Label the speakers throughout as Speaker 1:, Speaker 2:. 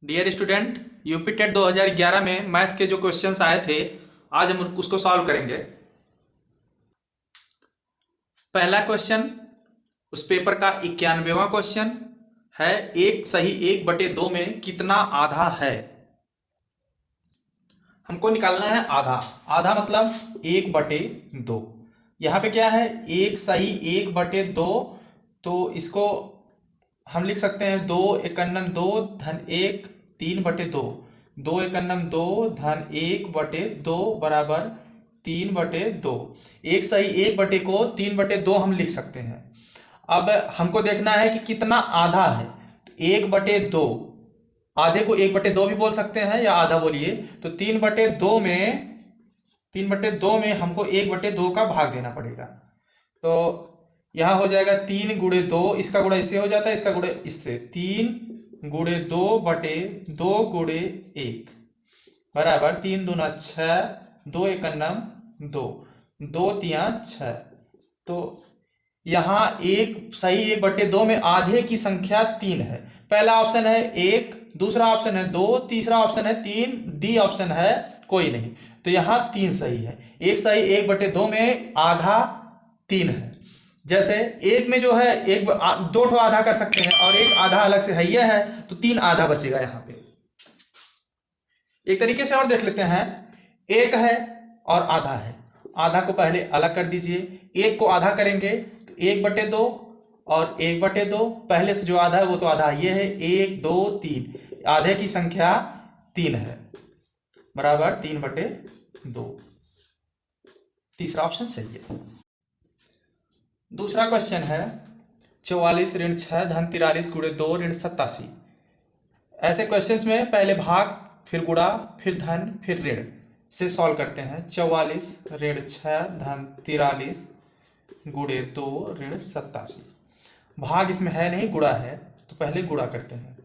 Speaker 1: Dear student, UP TET 2011 में math के जो क्वेश्चंस आए थे आज हम उसको सॉल्व करेंगे। पहला क्वेश्चन उस पेपर का 91वां क्वेश्चन है। एक सही 1/2 में कितना आधा है। हमको निकालना है आधा। आधा मतलब 1/2। यहाँ पे क्या है, एक सही 1/2, तो इसको हम लिख सकते हैं 2 एकन्नम 2 धन 1 3/2। 2 एकन्नम 2 धन 1/2 बराबर 3/2। एक सही 1/2 को 3/2 हम लिख सकते हैं। अब हमको देखना है कि कितना आधा है। तो 1/2, आधे को 1/2 भी बोल सकते हैं या आधा बोलिए। तो 3/2 में हमको 1/2 का भाग देना पड़ेगा। तो यहाँ हो जाएगा 3 गुणे 2, इसका गुणा इससे हो जाता है, इसका गुणा इससे। 3 गुणे 2/2 गुणे 1 बराबर 3 दूना 6, 2 एकन्नम 2, 2 तिया 6। तो यहाँ एक सही 1/2 में आधे की संख्या 3 है। पहला ऑप्शन है 1, दूसरा ऑप्शन है 2, तीसरा ऑप्शन है 3, डी ऑप्शन है कोई नहीं। तो यहाँ 3 सही है। एक सही 1/2 में आधा 3 है। जैसे एक में जो है एक 2 ठो आधा कर सकते हैं और एक आधा अलग से है, तो 3 आधा बचेगा यहाँ पे। एक तरीके से और देख लेते हैं, एक है और आधा है। आधा को पहले अलग कर दीजिए, एक को आधा करेंगे तो 1/2 और 1/2। पहले से जो आधा है वो तो आधा ये है, 1 2 3, आधे की संख्या 3 है बराबर 3/2। तीसरा ऑप्शन सही है। दूसरा क्वेश्चन है 44 ऋण 6 धन 43 गुणे 2 ऋण 87। ऐसे क्वेश्चंस में पहले भाग, फिर गुणा, फिर धन, फिर ऋण से सॉल्व करते हैं। 44 ऋण 6 धन 43 गुणे 2 ऋण 87। भाग इसमें है नहीं, गुणा है, तो पहले गुणा करते हैं।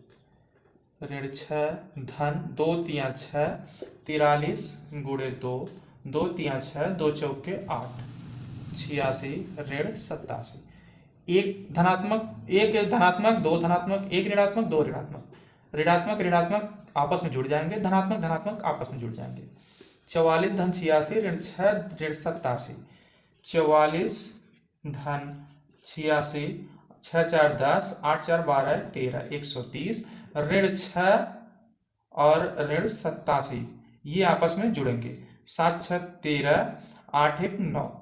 Speaker 1: ऋण 6 धन 2 तिया 6, 43 गुणे 2, 2 तिया 6, 2 चौके 8, 86 ऋण 87। एक धनात्मक, एक धनात्मक, दो धनात्मक, एक ऋणात्मक, दो ऋणात्मक। ऋणात्मक ऋणात्मक आपस में जुड़ जाएंगे, धनात्मक धनात्मक आपस में जुड़ जाएंगे। 44 धन 86 ऋण 6 ऋण 87। 44 धन 86, 6 4 10, 8 4 12 13, 130 ऋण 6 और ऋण 87 ये आपस में जुड़ेंगे। 7 6 13, 8 1 9,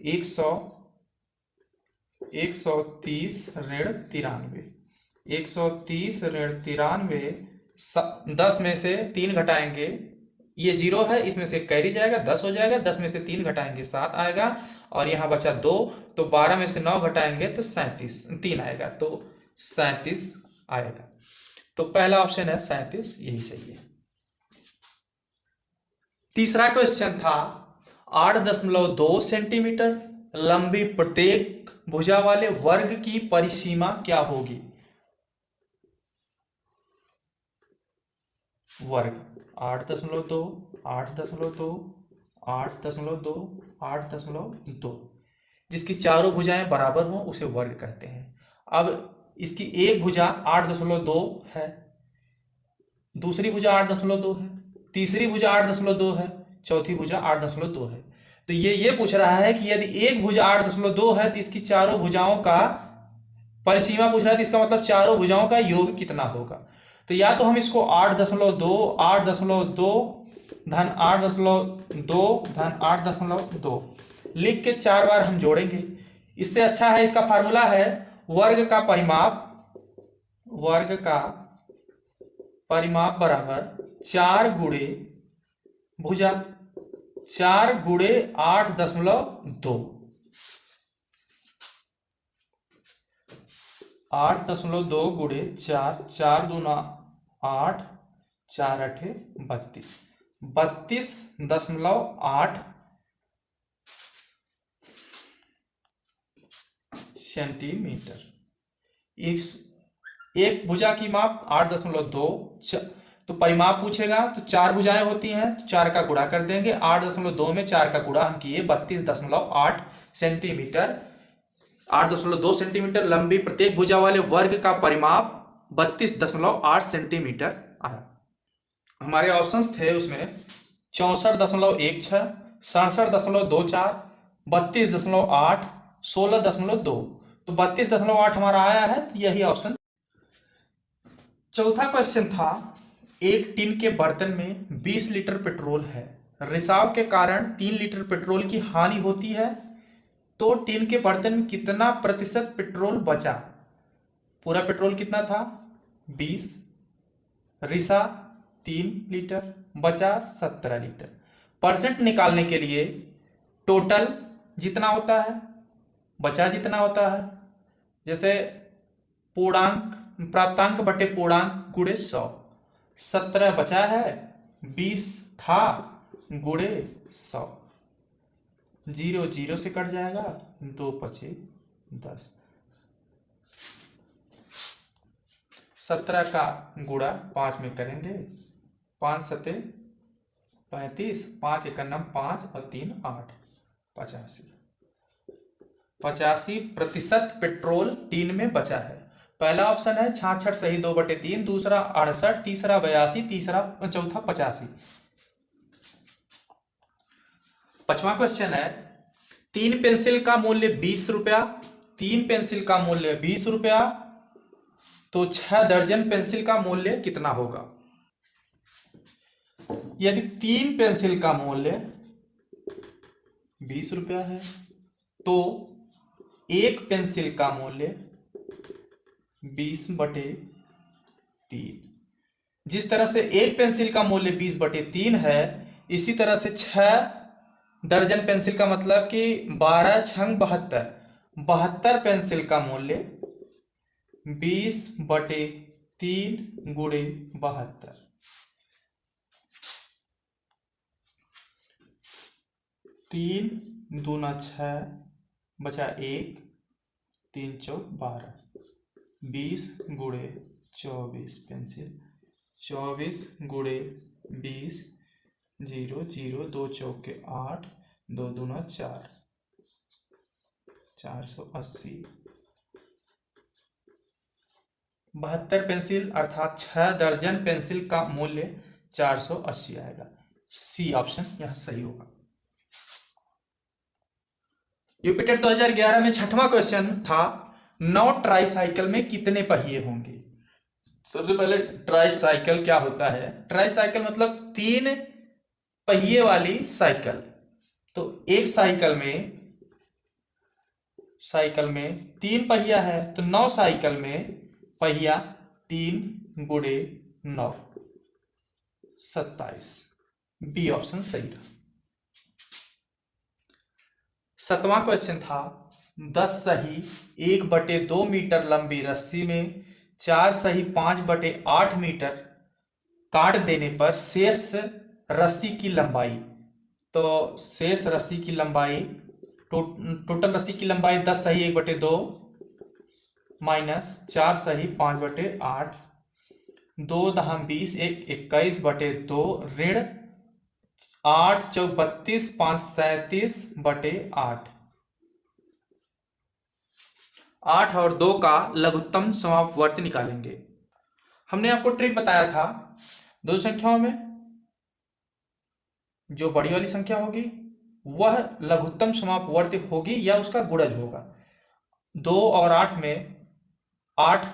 Speaker 1: 130 ऋण 93। 130 ऋण 93, 10 में से 3 घटाएंगे, ये 0 है, इसमें से कैरी जाएगा, 10 हो जाएगा। 10 में से 3 घटाएंगे 7 आएगा, और यहाँ बचा 2, तो 12 में से 9 घटाएंगे तो 37, 3 आएगा, तो 37 आएगा। तो पहला ऑप्शन है 37, यही सही है। तीसरा क्वेश्चन था 8.2 सेंटीमीटर लंबी प्रत्येक भुजा वाले वर्ग की परिसीमा क्या होगी। वर्ग 8.2 8.2 8.2 8.2, जिसकी चारों भुजाएं बराबर हों उसे वर्ग कहते हैं। अब इसकी एक भुजा 8.2 है, दूसरी भुजा 8.2 है, तीसरी भुजा 8.2 है, चौथी भुजा 8.2 है। तो ये पूछ रहा है कि यदि एक भुजा 8.2 है तो इसकी चारों भुजाओं का परिसीमा पूछ रहा है, तो इसका मतलब चारों भुजाओं का योग कितना होगा। तो या तो हम इसको 8.2 8.2 धन 8.2 धन 8.2 लिख के 4 बार हम जोड़ेंगे। इससे अच्छा है, इसका फार्मूला है वर्ग का परिमाप बराबर 4 गुणे भुजा, 4 गुणे 8.2। 8.2 गुणे 4, 4 दूना 8, 4 8 32, 32.8 सेंटीमीटर। एक भुजा की माप 8.2, तो परिमाप पूछेगा तो 4 भुजाएं होती हैं, तो 4 का गुणा कर देंगे। 8.2 में 4 का गुणा हम किए, 32.8 सेंटीमीटर। 8.2 सेंटीमीटर लंबी प्रत्येक भुजा वाले वर्ग का परिमाप 32.8 सेंटीमीटर आया। हमारे ऑप्शंस थे उसमें 64.16, 67.24, 32.8, 16.2। तो 32.8 हमारा आया है, तो यही ऑप्शन। चौथा क्वेश्चन था, एक टीन के बर्तन में 20 लीटर पेट्रोल है, रिसाव के कारण 3 लीटर पेट्रोल की हानि होती है, तो टीन के बर्तन में कितना प्रतिशत पेट्रोल बचा? पूरा पेट्रोल कितना था? 20, रिसा 3 लीटर, बचा 17 लीटर। परसेंट निकालने के लिए टोटल जितना होता है, बचा जितना होता है, जैसे पूर्णांक प्राप्तांक बटे पूर्णांक गुणे 100, 17 बचा है, 20 था गुणे 100, 0 0 से कट जाएगा, 2 बचे 10, 17 का गुणा 5 में करेंगे, 5 सते 35, 5 एक 5 और 3 8, 85% पेट्रोल टीन में बचा है। पहला ऑप्शन है 66 सही 2/3, दूसरा 68, तीसरा 82, चौथा 85। पांचवा क्वेश्चन है, 3 पेंसिल का मूल्य 20 रुपया, 3 पेंसिल का मूल्य 20 रुपया, तो 6 दर्जन पेंसिल का मूल्य कितना होगा? यदि 3 पेंसिल का मूल्य 20 रुपया है, तो 1 पेंसिल का मूल्य 20/3। जिस तरह से 1 पेंसिल का मूल्य 20/3 है, इसी तरह से 6 दर्जन पेंसिल का मतलब कि 12 छंग 72, 72 पेंसिल का मूल्य 20/3 गुणे 72। 3 दूना 6, बचा 1, 3 चौक 12, 20 गुणे 24 पेंसिल, 24 गुणे 20, 0 0, 2 चौके 8, 2 दूना 4, 480। 72 पेंसिल अर्थात 6 दर्जन पेंसिल का मूल्य 480 आएगा। सी ऑप्शन यह सही होगा। यूपीटेट 2011 में छठवां क्वेश्चन था, 9 ट्राईसाइकिल में कितने पहिए होंगे? सबसे पहले ट्राईसाइकिल क्या होता है? ट्राईसाइकिल मतलब 3 पहिए वाली साइकिल। तो एक साइकिल में 3 पहिया है, तो 9 साइकिल में पहिया 3 गुणे 9, 27। बी ऑप्शन सही रहा। 7वां क्वेश्चन था, 10 सही 1/2 मीटर लंबी रस्सी में 4 सही 5/8 मीटर काट देने पर शेष रस्सी की लंबाई। तो शेष रस्सी की लंबाई, टोटल रस्सी की लंबाई 10 सही 1/2 माइनस 4 सही 5/8, 2 दहम 20, 21/2 ऋण 8 चौक 32, 5 37/8। 8 और 2 का लघुत्तम समापवर्ती निकालेंगे। हमने आपको ट्रिक बताया था, दो संख्याओं में जो बड़ी वाली संख्या होगी वह लघुत्तम समापवर्ती होगी या उसका गुणज होगा। 2 और 8 में 8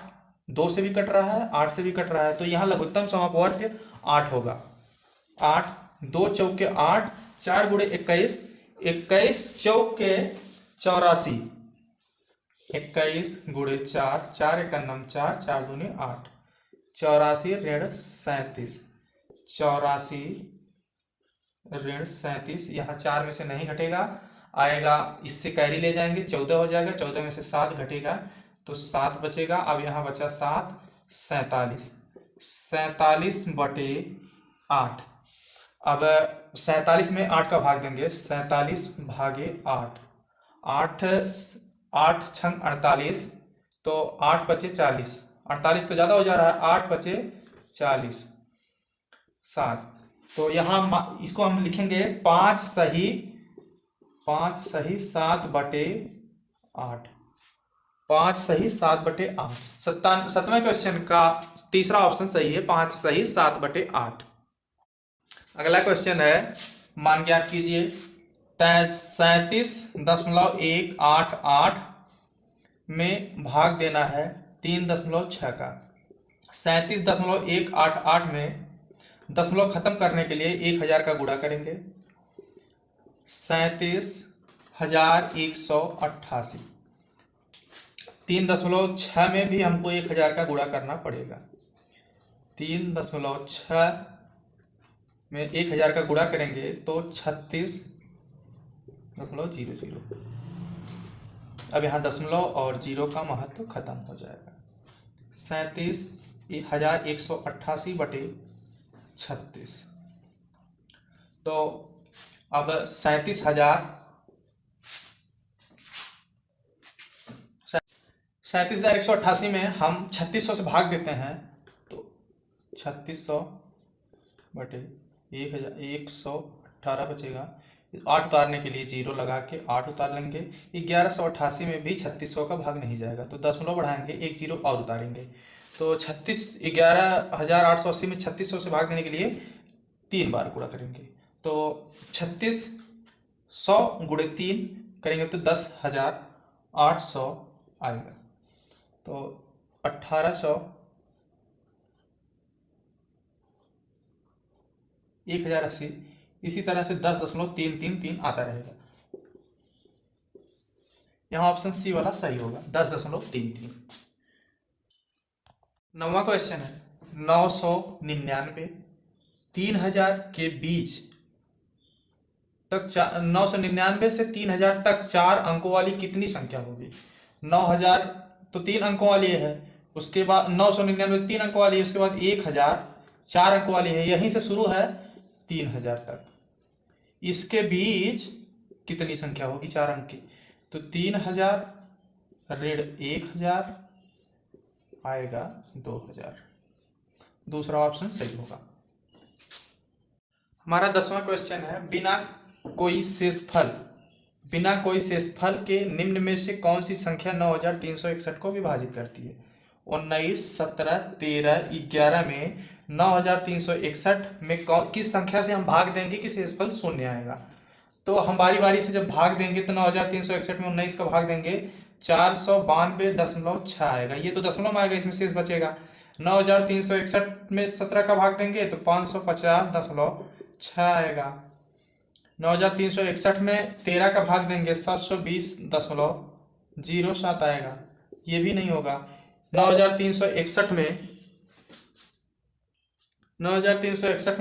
Speaker 1: 2 से भी कट रहा है, 8 से भी कट रहा है, तो यहां लघुत्तम समापवर्ती 8 होगा। 8 2 चौके 8, 4 गुणे 21, 21 चौके 84, 21 गुणे 4, 4 एक 4, 4 दूनी 8, 84 ऋण 37, 84 ऋण 37। यहाँ 4 में से नहीं घटेगा, आएगा इससे कैरी ले जाएंगे, 14 हो जाएगा, 14 में से 7 घटेगा तो 7 बचेगा। अब यहाँ बचा 7, 47, 47/8। अब 47 में 8 का भाग देंगे, 47/8, 8 छंग 48, तो 8 बचे 40, 48 तो ज़्यादा हो जा रहा है, 8 बचे 40, 7। तो यहाँ इसको हम लिखेंगे 5 सही 7/8। 5 सही 7/8। 7वें क्वेश्चन का तीसरा ऑप्शन सही है, 5 सही 7/8। अगला क्वेश्चन है, मान ज्ञात कीजिए। 37.188 में भाग देना है 3.6 का। 37.188 में दशमलव खत्म करने के लिए 1000 का गुणा करेंगे। 37,188। 3.6 में भी हमको 1000 का गुणा करना पड़ेगा। 3.6 में 1000 का गुणा करेंगे तो 36.00। अब यहाँ दशमलव और जीरो का महत्व खत्म हो जाएगा। 37,188/36। तो अब 37,188 में हम 3600 से भाग देते हैं तो 3600/1118 बचेगा। 8 उतारने के लिए जीरो लगा के 8 उतार लेंगे। 1188 में भी 3600 का भाग नहीं जाएगा तो दशमलव बढ़ाएंगे, एक जीरो और उतारेंगे तो 11,880 में 3600 से भाग देने के लिए 3 बार गुणा करेंगे तो 3600 गुणे 3 करेंगे तो 10,800 आएगा। तो 1800 1080 इसी तरह से 10.333 आता रहेगा। यहाँ ऑप्शन सी वाला सही होगा, 10.33। 9वां क्वेश्चन है, 999 3000 के बीच तक 999 से 3000 तक 4 अंकों वाली कितनी संख्या होगी। 9000 तो 3 अंकों वाली है, उसके बाद 999 3 अंकों वाली है, उसके बाद 1000 4 अंकों वाली है, यहीं से शुरू है 3000 तक। इसके बीच कितनी संख्या होगी 4 अंक की, तो 3000 ऋण 1000 आएगा 2000। दूसरा ऑप्शन सही होगा। हमारा 10वां क्वेश्चन है, बिना कोई शेषफल के निम्न में से कौन सी संख्या 9361 को विभाजित करती है। 19, 17, 13, 11 में 9361 में किस संख्या से हम भाग देंगे कि शेषफल शून्य आएगा। तो हम बारी बारी से जब भाग देंगे तो 9361 में 19 का भाग देंगे 492.6 आएगा। ये तो दशमलव में आएगा, इसमें शेष बचेगा। 9361 में 17 का भाग देंगे तो 550.6 आएगा। 9361 में 13 का भाग देंगे 720.07 आएगा, ये भी नहीं होगा। 9361 में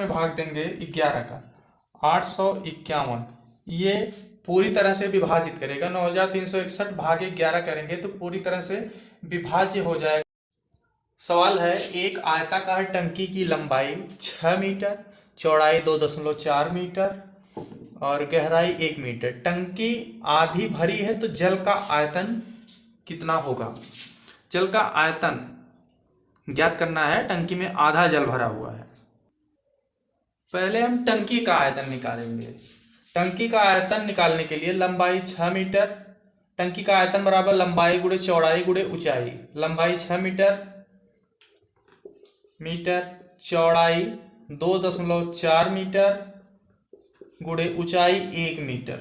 Speaker 1: भाग देंगे 11 का 851, ये पूरी तरह से विभाजित करेगा। 9361 भागे 11 करेंगे तो पूरी तरह से विभाज्य हो जाएगा। सवाल है, एक आयताकार टंकी की लंबाई 6 मीटर, चौड़ाई 2.4 मीटर और गहराई 1 मीटर। टंकी आधी भरी है तो जल का आयतन कितना होगा। जल का आयतन ज्ञात करना है, टंकी में आधा जल भरा हुआ है। पहले हम टंकी का आयतन निकालेंगे। टंकी का आयतन निकालने के लिए लंबाई 6 मीटर, टंकी का आयतन बराबर लंबाई गुणे चौड़ाई गुणे ऊंचाई। लंबाई 6 मीटर, चौड़ाई 2.4 मीटर गुणे ऊंचाई 1 मीटर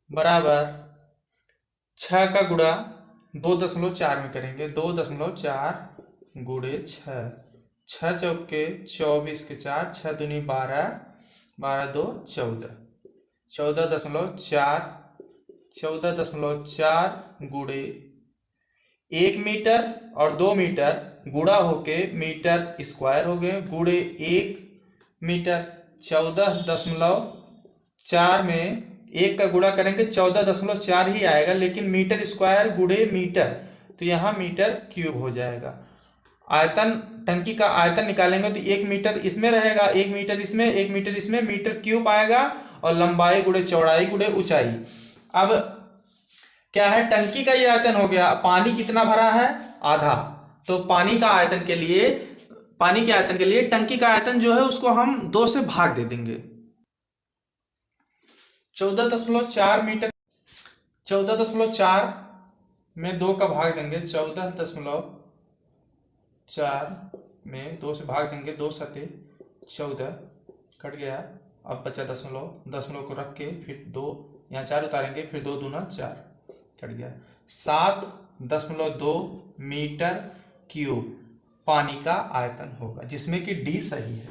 Speaker 1: बराबर 6 का गुणा 2.4 में करेंगे। 2.4 गुणे 6, 6 चौके 24 के 4, 6 दूनी 12, 12 2 14, 14.4 गुणे 1 मीटर और 2 मीटर गुणा होके मीटर स्क्वायर हो गए, गुणे 1 मीटर। 14.4 में 1 का गुणा करेंगे 14.4 ही आएगा, लेकिन मीटर स्क्वायर गुणे मीटर तो यहाँ मीटर क्यूब हो जाएगा। आयतन, टंकी का आयतन निकालेंगे तो 1 मीटर इसमें रहेगा, 1 मीटर इसमें, 1 मीटर इसमें, मीटर क्यूब आएगा और लंबाई गुणे चौड़ाई गुणे ऊंचाई। अब क्या है, टंकी का ये आयतन हो गया। पानी कितना भरा है, आधा, तो पानी के आयतन के लिए टंकी का आयतन जो है उसको हम 2 से भाग दे देंगे। 14.4 मीटर, 14.4 में 2 का भाग देंगे, 14.4 में 2 से भाग देंगे, 2 सते 14 कट गया। अब बचा दशमलव, दशमलव को रख के फिर 2 यहाँ 4 उतारेंगे, फिर 2 दूना 4 कट गया। 7.2 मीटर क्यूब पानी का आयतन होगा, जिसमें कि डी सही है।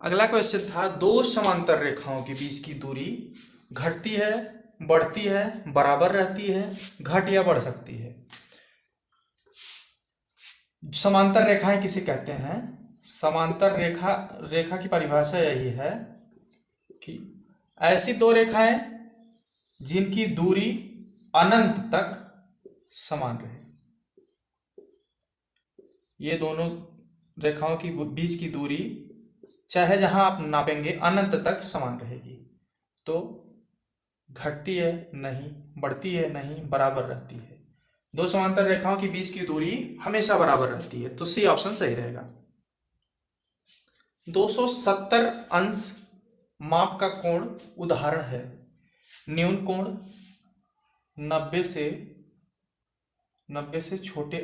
Speaker 1: अगला क्वेश्चन था, दो समांतर रेखाओं के बीच की दूरी घटती है, बढ़ती है, बराबर रहती है, घट या बढ़ सकती है। समांतर रेखाएं किसे कहते हैं? समांतर रेखा की परिभाषा यही है कि ऐसी दो रेखाएं जिनकी दूरी अनंत तक समान रहे। ये दोनों रेखाओं की बीच की दूरी चाहे जहां आप नापेंगे अनंत तक समान रहेगी। तो घटती है नहीं, बढ़ती है नहीं, बराबर रहती है। दो समांतर रेखाओं के बीच की दूरी हमेशा बराबर रहती है, तो सी ऑप्शन सही रहेगा। 270 अंश माप का कोण उदाहरण है। न्यून कोण 90 से छोटे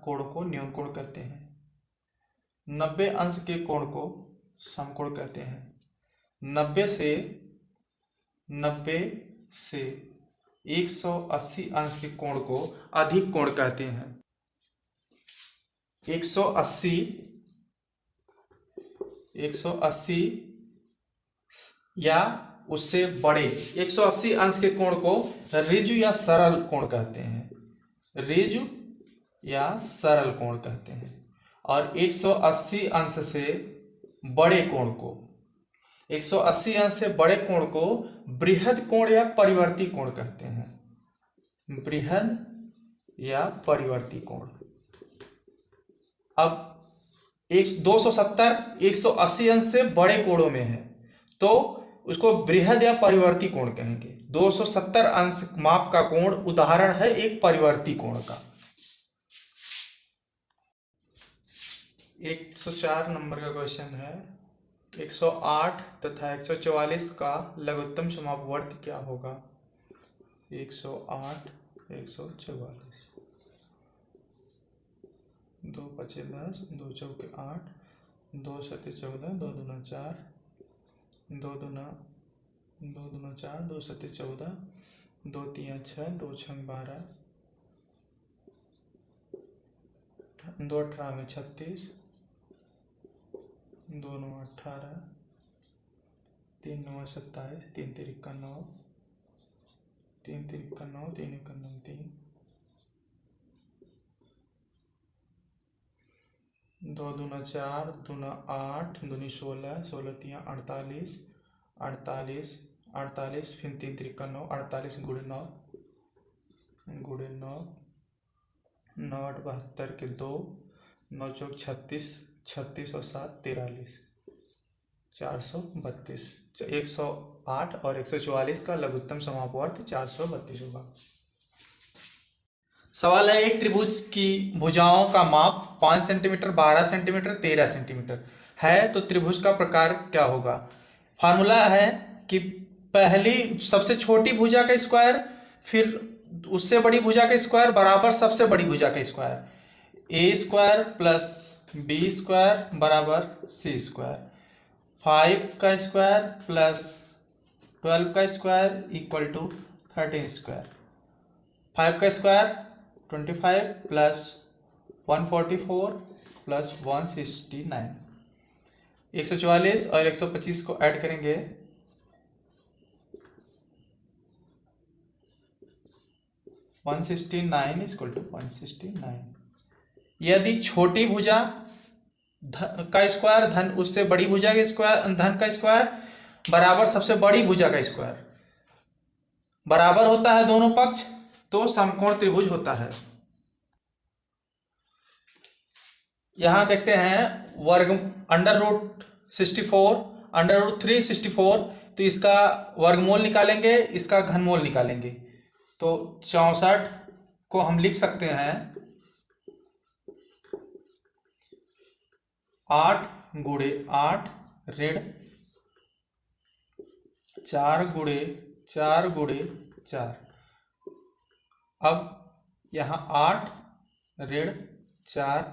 Speaker 1: कोण को न्यून कोण कहते हैं। 90 अंश के कोण को समकोण कहते हैं। 90 से 180 अंश के कोण को अधिक कोण कहते हैं। 180 या उससे बड़े 180 अंश के कोण को ऋजु या सरल कोण कहते हैं। ऋजु या सरल कोण कहते हैं। और 180 अंश से बड़े कोण को 180 अंश से बड़े कोण को बृहद कोण या परिवर्ती कोण कहते हैं। बृहद या परिवर्ती कोण। अब 270 180 अंश से बड़े कोणों में है तो उसको बृहद या परिवर्ती कोण कहेंगे। 270 अंश माप का कोण उदाहरण है एक परिवर्ती कोण का। 104 नंबर का क्वेश्चन है, 108 तथा 144 का लघुत्तम समापवर्त क्या होगा? 108 144 2 पचे 10, 2 चौके 8, 2 सते 14, 2 दूना 4, 2 दूना 4, 2 सते 14, 2 तिया 6, 2 छंग 12, 2 18 में 36, 2 9 18, 3 9 27, 3 तिरिक्का 9, 3 तिरिक्का 9, 3 इक्का 3, 2 दूना 4, दूना 8, दूनी 16, 16 तिया 48, 48, 48, फिर 3 तिरिक्का 9, 48 गुणे 9, 9 8 72 के 2, 9 चौक 36, 36 और 7 43, 432। 108 और 144 का लघुत्तम समापवर्त 432 होगा। सवाल है, एक त्रिभुज की भुजाओं का माप 5 सेंटीमीटर, 12 सेंटीमीटर, 13 सेंटीमीटर है तो त्रिभुज का प्रकार क्या होगा? फार्मूला है कि पहली सबसे छोटी भुजा का स्क्वायर, फिर उससे बड़ी भुजा का स्क्वायर बराबर सबसे बड़ी भुजा का स्क्वायर। ए स्क्वायर प्लस बी स्क्वायर बराबर सी स्क्वायर। 5 का स्क्वायर प्लस 12 का स्क्वायर इक्वल टू 13 स्क्वायर। 5 का स्क्वायर 25 प्लस 144 प्लस 169। 144 और 125 को ऐड करेंगे, 169 इक्वल टू 169। यदि छोटी भुजा का स्क्वायर धन उससे बड़ी भुजा के स्क्वायर धन का स्क्वायर बराबर सबसे बड़ी भुजा का स्क्वायर बराबर होता है दोनों पक्ष, तो समकोण त्रिभुज होता है। यहां देखते हैं वर्ग √64 √364, तो इसका वर्गमूल निकालेंगे, इसका घनमूल निकालेंगे। तो 64 को हम लिख सकते हैं 8 गुणे 8 ऋण 4 गुणे 4 गुणे 4। अब यहाँ 8 ऋण 4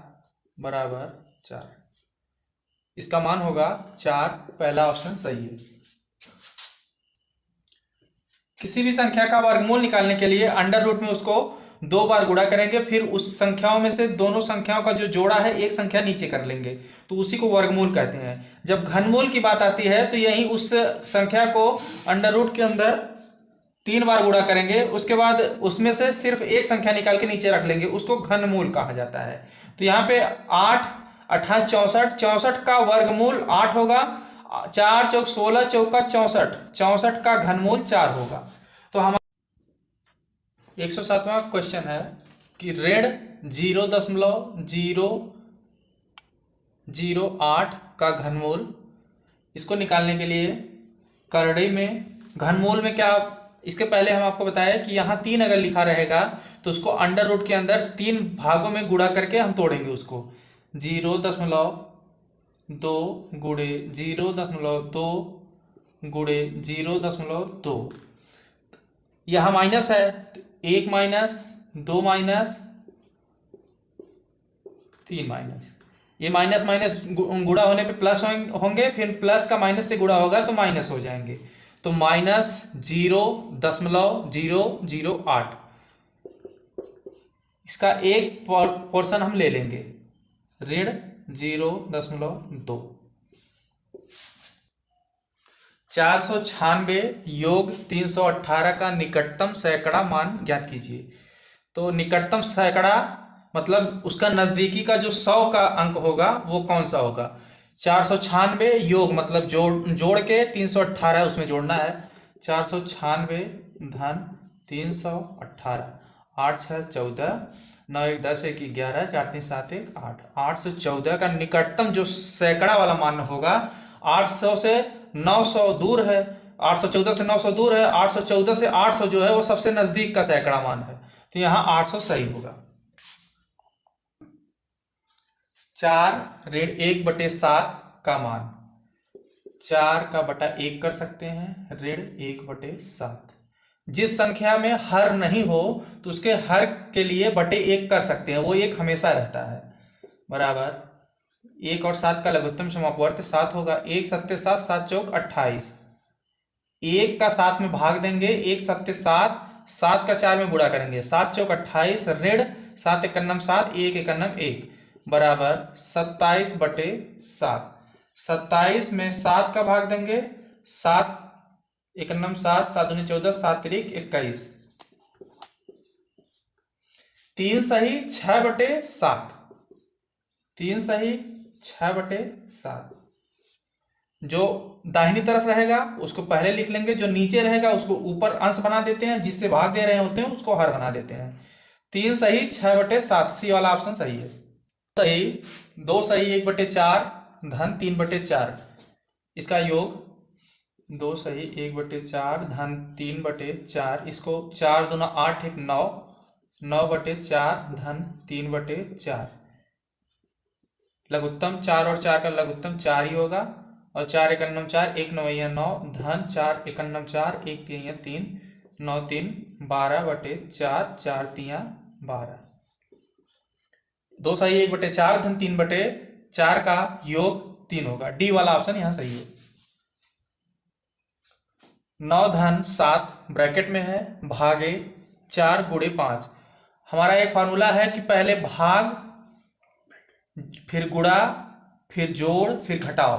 Speaker 1: बराबर 4, इसका मान होगा 4। पहला ऑप्शन सही है। किसी भी संख्या का वर्गमूल निकालने के लिए अंडर रूट में उसको 2 बार गुणा करेंगे, फिर उस संख्याओं में से दोनों संख्याओं का जो जोड़ा है एक संख्या नीचे कर लेंगे, तो उसी को वर्गमूल कहते हैं। जब घनमूल की बात आती है तो यही उस संख्या को अंडर रूट के अंदर 3 बार गुणा करेंगे, उसके बाद उसमें से सिर्फ एक संख्या निकाल के नीचे रख लेंगे, उसको घनमूल कहा जाता है। तो यहाँ पे 8 8 64, 64 का वर्गमूल 8 होगा, 4 चौक 16, चौका 64, 64 का घनमूल 4 होगा। तो हम 107वां क्वेश्चन है कि ऋण 0.008 का घनमूल, इसको निकालने के लिए करड़ी में घनमूल में क्या, इसके पहले हम आपको बताया कि यहाँ 3 अगर लिखा रहेगा तो उसको अंडर रूट के अंदर 3 भागों में गुणा करके हम तोड़ेंगे उसको। 0.2 गुणे 0.2 गुणे 0.2, यहाँ माइनस है, 1 माइनस 2 माइनस 3 माइनस, ये माइनस माइनस गुणा होने पे प्लस होंगे, फिर प्लस का माइनस से गुणा होगा तो माइनस हो जाएंगे, तो -0.008, इसका एक पोर्शन हम ले लेंगे, ऋण 0.2। 496 योग 318 का निकटतम सैकड़ा मान ज्ञात कीजिए। तो निकटतम सैकड़ा मतलब उसका नजदीकी का जो 100 का अंक होगा वो कौन सा होगा। 496 योग मतलब जोड़ के 318 उसमें जोड़ना है। 496 धन 318, 8 6 14, 9 1 10 1 11, 4 3 7 1 8, 814 का निकटतम जो सैकड़ा वाला मान होगा, 800 से 900 दूर है, 814 से 900 दूर है, 814 से 800 जो है वो सबसे नजदीक का सैकड़ा मान है, तो यहाँ 800 सही होगा। 4 ऋण 1/7 का मान, 4 का बटा 1 कर सकते हैं, ऋण 1/7। जिस संख्या में हर नहीं हो तो उसके हर के लिए बटे 1 कर सकते हैं, वो 1 हमेशा रहता है, बराबर 1 और 7 का लघुत्तम समापवर्त 7 होगा। 1 7 7, 7 चौक 28, 1 का 7 में भाग देंगे, 1 7 7, 7 का 4 में गुणा करेंगे, 7 चौक 28, ऋण 7 एकन्नम 7, 1 एकन्नम 1, बराबर 27/7। 27 में 7 का भाग देंगे, 7 एकन्नम 7, 7 दूनी 14, 7 तिरिक 21, 3 सही 6/7, 3 सही 6/7। जो दाहिनी तरफ रहेगा उसको पहले लिख लेंगे, जो नीचे रहेगा उसको ऊपर अंश बना देते हैं, जिससे भाग दे रहे होते हैं उसको हर बना देते हैं। 3 सही 6/7, सी वाला ऑप्शन सही है। सही 2 सही 1/4 धन 3/4, इसका योग 2 सही 1/4 धन 3/4, इसको 4 दूना 8 1 9, 9/4 धन 3/4, लघुत्तम 4 और 4 का लघुत्तम 4 ही होगा, और 4 एकन्नम 4, 1 9 9 धन 4 एकन्नम 4, 1 3 3, 9 3 12/4, 4 3 12, 2 सही 1/4 धन 3/4 का योग 3 होगा, डी वाला ऑप्शन यहाँ सही है। 9 धन 7 ब्रैकेट में है, भागे 4 गुणे 5। हमारा एक फार्मूला है कि पहले भाग फिर गुणा फिर जोड़ फिर घटाओ,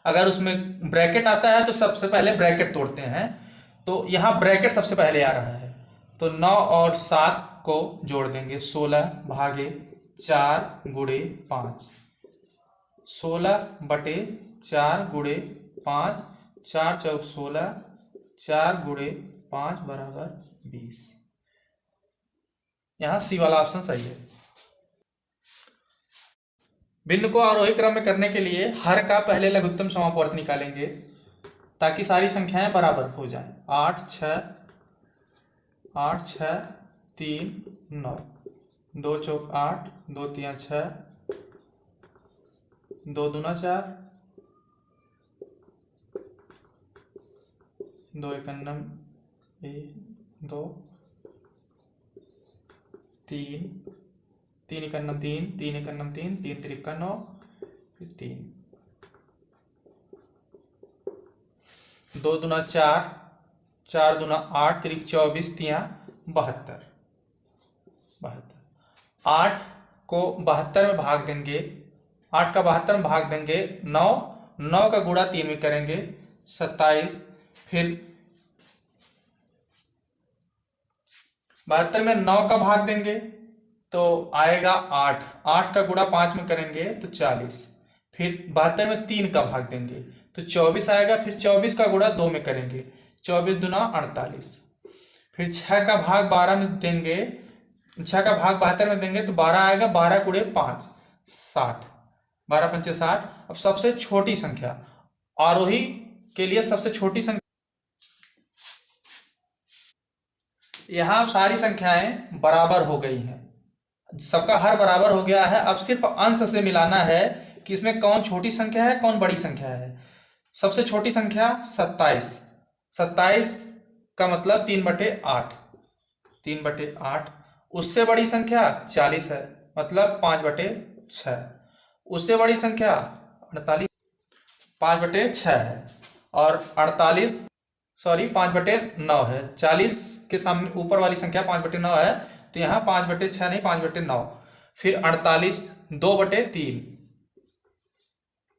Speaker 1: अगर उसमें ब्रैकेट आता है तो सबसे पहले ब्रैकेट तोड़ते हैं, तो यहाँ ब्रैकेट सबसे पहले आ रहा है, तो 9 और 7 को जोड़ देंगे, 16 भागे 4 गुणे 5, 16/4 गुणे 5, 4 चौक 16, 4 गुणे 5 बराबर 20, यहाँ सी वाला ऑप्शन सही है। बिंदु को आरोही क्रम में करने के लिए हर का पहले लघुत्तम समापवर्त निकालेंगे ताकि सारी संख्याएं बराबर हो जाएं। 8 6 3 9, 2 चौक 8, 2 3 6, 2 दूना 4, 2 एकन्नम 1, 2 3 3 1 9 3 3 1 9 3 3 3 9 फिर 3 2 दूना 4 4 दूना 8 3 24 3 72 8 को 72 में भाग देंगे, 8 का 72 में भाग देंगे 9 9 का गुणा 3 में करेंगे 27, फिर 72 में 9 का भाग देंगे तो आएगा 8, 8 का गुणा 5 में करेंगे तो 40, फिर 72 में 3 का भाग देंगे तो 24 आएगा, फिर 24 का गुणा 2 में करेंगे 24 दूना 48, फिर 6 का भाग 12 में देंगे, 6 का भाग 72 में देंगे तो 12 आएगा, 12 गुणे 5 60, 12 पंचे 60। अब सबसे छोटी संख्या आरोही के लिए सबसे छोटी संख्या, यहाँ सारी संख्याएं बराबर हो गई हैं, सबका हर बराबर हो गया है। अब सिर्फ अंश से मिलाना है कि इसमें कौन छोटी संख्या है कौन बड़ी संख्या है। सबसे छोटी संख्या 27, 27 का मतलब 3/8, 3/8। उससे बड़ी संख्या 40 है, मतलब 5/6। उससे बड़ी संख्या 48, 5/6 है, और 5/9 है। 40 के सामने ऊपर वाली संख्या 5/9 है, तो यहाँ 5/6 नहीं 5/9। फिर 48 2/3,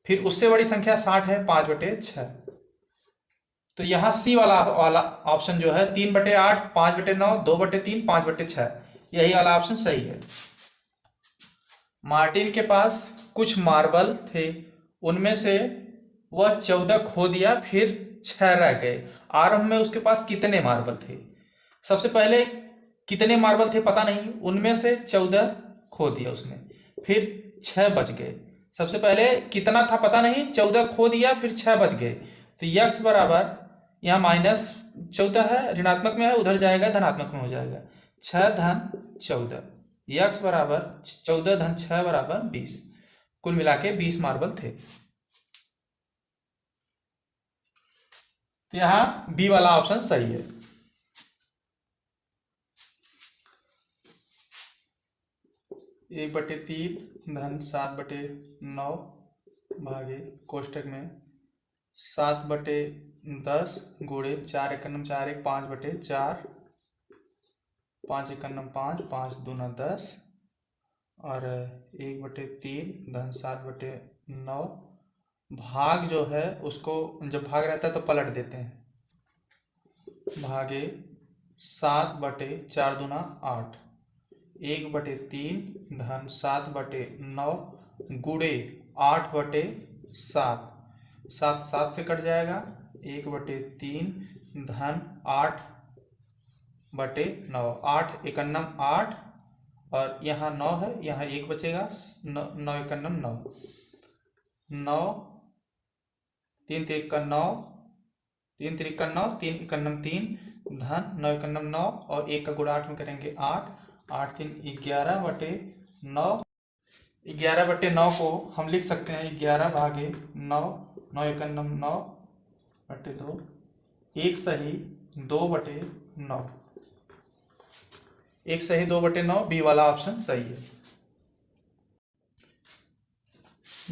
Speaker 1: फिर उससे बड़ी संख्या 60 है 5/6। तो यहाँ सी वाला ऑप्शन जो है 3/8, 5/9, 2/3, 5/6, यही वाला ऑप्शन सही है। मार्टिन के पास कुछ मार्बल थे, उनमें से वह 14 खो दिया, फिर 6 रह गए। आरंभ में उसके पास कितने मार्बल थे? सबसे पहले कितने मार्बल थे पता नहीं, उनमें से 14 खो दिया उसने, फिर 6 बच गए। सबसे पहले कितना था पता नहीं, 14 खो दिया फिर 6 बच गए। तो यक्स बराबर, यहाँ -14 है, ऋणात्मक में है, उधर जाएगा धनात्मक में हो जाएगा, 6 धन 14, यक्स बराबर 14 धन 6 बराबर 20। कुल मिला के 20 मार्बल थे। तो यहाँ बी वाला ऑप्शन सही है। एक बटे 3 धन 7/9 भागे कोष्टक में 7/10 गुणे 4 एकम 4 1 5/4, 5 एकम 5, 5 दूना 10, और 1/3 धन 7/9। भाग जो है उसको जब भाग रहता है तो पलट देते हैं, भागे 7/4 दूना 8, 1/3 धन 7/9 गुणे 8/7, 7 7 से कट जाएगा, 1/3 धन 8/9, 8 एकम 8, और यहाँ 9 है, यहाँ 1 बचेगा, 9 एकम 9, 9 3 3 9, 3 3 9, 3 एकम 3 धन 9 एकम 9, और 1 का गुणा 8 में करेंगे 8, 8 3 11/9, 11/9 को हम लिख सकते हैं 11 भागे 9, 9 एकम 9/2, 1 सही 2/9, 1 सही 2/9, बी वाला ऑप्शन सही है।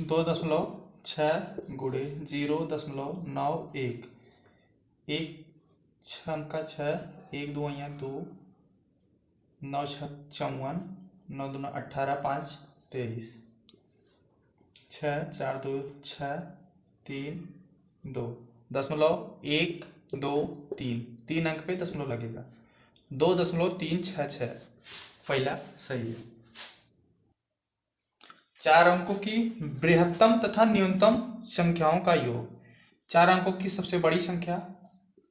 Speaker 1: 2.6 गुणे 0.91, 1 6 का 6, 1 2 यहाँ 2, 9 6 54, 9 दूना 18, 5 23, 6 4 2 6 3 2, 1 2 3, 3 अंक पे दशमलव लगेगा, 2.366, पहला सही है। 4 अंकों की बृहत्तम तथा न्यूनतम संख्याओं का योग। 4 अंकों की सबसे बड़ी संख्या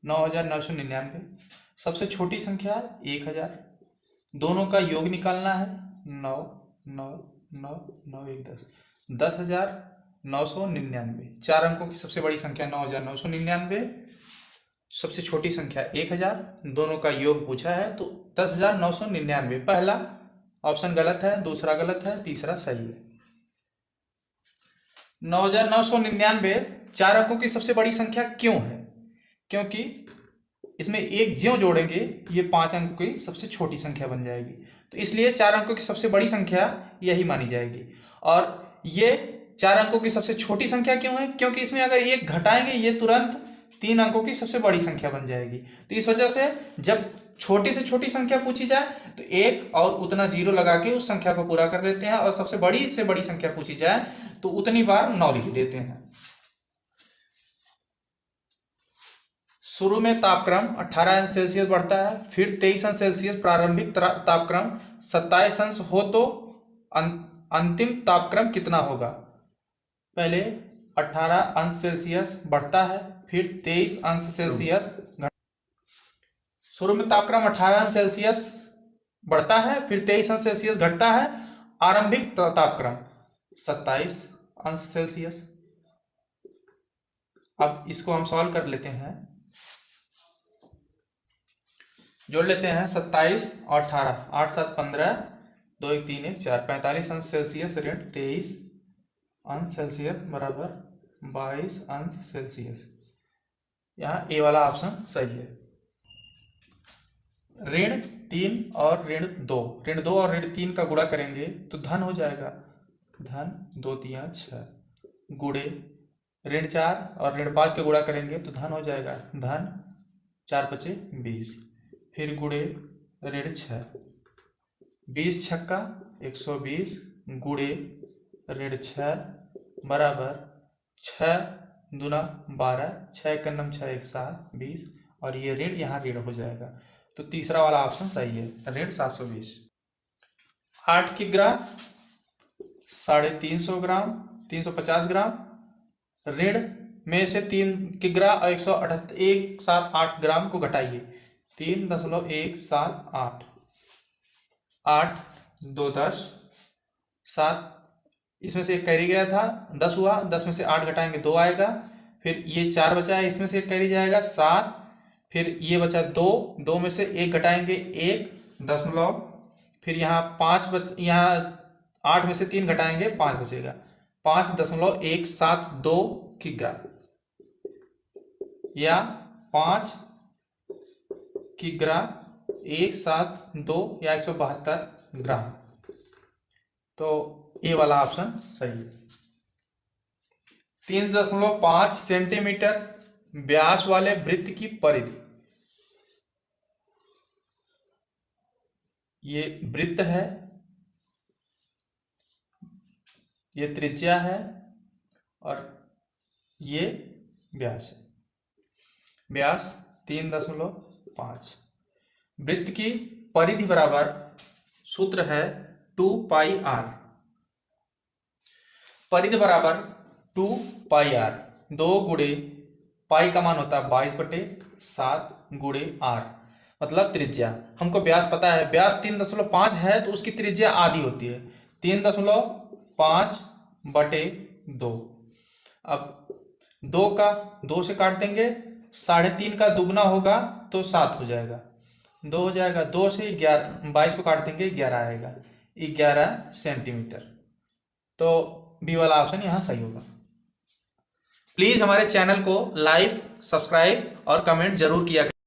Speaker 1: 9999, सबसे छोटी संख्या 1000, दोनों का योग निकालना है, 9 9 9 9 1 10, 10,999। 4 अंकों की सबसे बड़ी संख्या 9999, सबसे छोटी संख्या 1000, दोनों का योग पूछा है तो 10,999। पहला ऑप्शन गलत है, दूसरा गलत है, तीसरा सही है। 9,999 4 अंकों की सबसे बड़ी संख्या क्यों है? क्योंकि इसमें एक ज्यों जोड़ेंगे ये 5 अंक की सबसे छोटी संख्या बन जाएगी। तो इसलिए 4 अंकों की सबसे बड़ी संख्या यही मानी जाएगी। और ये 4 अंकों की सबसे छोटी संख्या क्यों है? क्योंकि इसमें अगर एक घटाएंगे ये तुरंत 3 अंकों की सबसे बड़ी संख्या बन जाएगी। तो इस वजह से जब छोटी से छोटी संख्या पूछी जाए तो एक और उतना जीरो लगा के उस संख्या को पूरा कर लेते हैं, और सबसे बड़ी से बड़ी संख्या पूछी जाए तो उतनी बार 9 लिख देते हैं। शुरू में तापक्रम 18 अंश सेल्सियस बढ़ता है, फिर 23 अंश सेल्सियस प्रारंभिक तापक्रम 27 अंश हो तो अंतिम तापक्रम कितना होगा? पहले 18 अंश सेल्सियस बढ़ता है, फिर 23 अंश सेल्सियस शुरू में तापक्रम 18 अंश सेल्सियस बढ़ता है, फिर 23 अंश सेल्सियस घटता है, आरंभिक तापक्रम 27 अंश सेल्सियस। अब इसको हम सॉल्व कर लेते हैं, जोड़ लेते हैं 27 और 18, 8 7 15, 2 1 3 1 4, 45 अंश सेल्सियस ऋण 23 अंश सेल्सियस बराबर 22 अंश सेल्सियस। यहाँ ए वाला ऑप्शन सही है। ऋण 3 और ऋण 2, ऋण 2 और ऋण 3 का गुणा करेंगे तो धन हो जाएगा, धन 2 3 6, गुणे ऋण 4 और ऋण 5 का गुणा करेंगे तो धन हो जाएगा, धन 4 5 20, फिर गुणे ऋण 6, 20 छक्का 120 गुणे ऋण 6 बराबर 6 दूना 12, 6 का नम 6 1 7 20, और ये ऋण यहाँ ऋण हो जाएगा। तो तीसरा वाला ऑप्शन सही है, ऋण 720। 8 किग्रा 350 ग्राम 350 ग्राम, ऋण में से 3 किग्रा और 178 ग्राम को घटाइए। 3.178, 8 2 10, 7 इसमें से एक कैरी गया था 10 हुआ, 10 में से 8 घटाएंगे 2 आएगा, फिर ये 4 बचा है इसमें से एक कैरी जाएगा 7, फिर ये बचा 2 में से एक घटाएंगे 1 दशमलव, फिर यहाँ 5 यहाँ 8 में से 3 घटाएंगे 5 बचेगा, 5.172 किग्रा या 5 किग्रा 172 या 172 ग्राम। तो ये वाला ऑप्शन सही है। 3.5 सेंटीमीटर व्यास वाले वृत्त की परिधि, ये वृत्त है, ये त्रिज्या है और ये व्यास है। व्यास 3.5, वृत्त की परिधि बराबर सूत्र है 2 पाई r, परिधि बराबर 2 पाई r, 2 गुणे पाई का मान होता है 22/7 गुणे r, मतलब त्रिज्या। हमको व्यास पता है, व्यास 3.5 है तो उसकी त्रिज्या आधी होती है, 3.5/2। अब 2 से काट देंगे, 3.5 का दुगना होगा तो 7 हो जाएगा, 2 हो जाएगा, 2 से 22 को काट देंगे 11 आएगा, 11 सेंटीमीटर। तो बी वाला ऑप्शन यहाँ सही होगा। प्लीज़ हमारे चैनल को लाइक, सब्सक्राइब और कमेंट जरूर किया करें।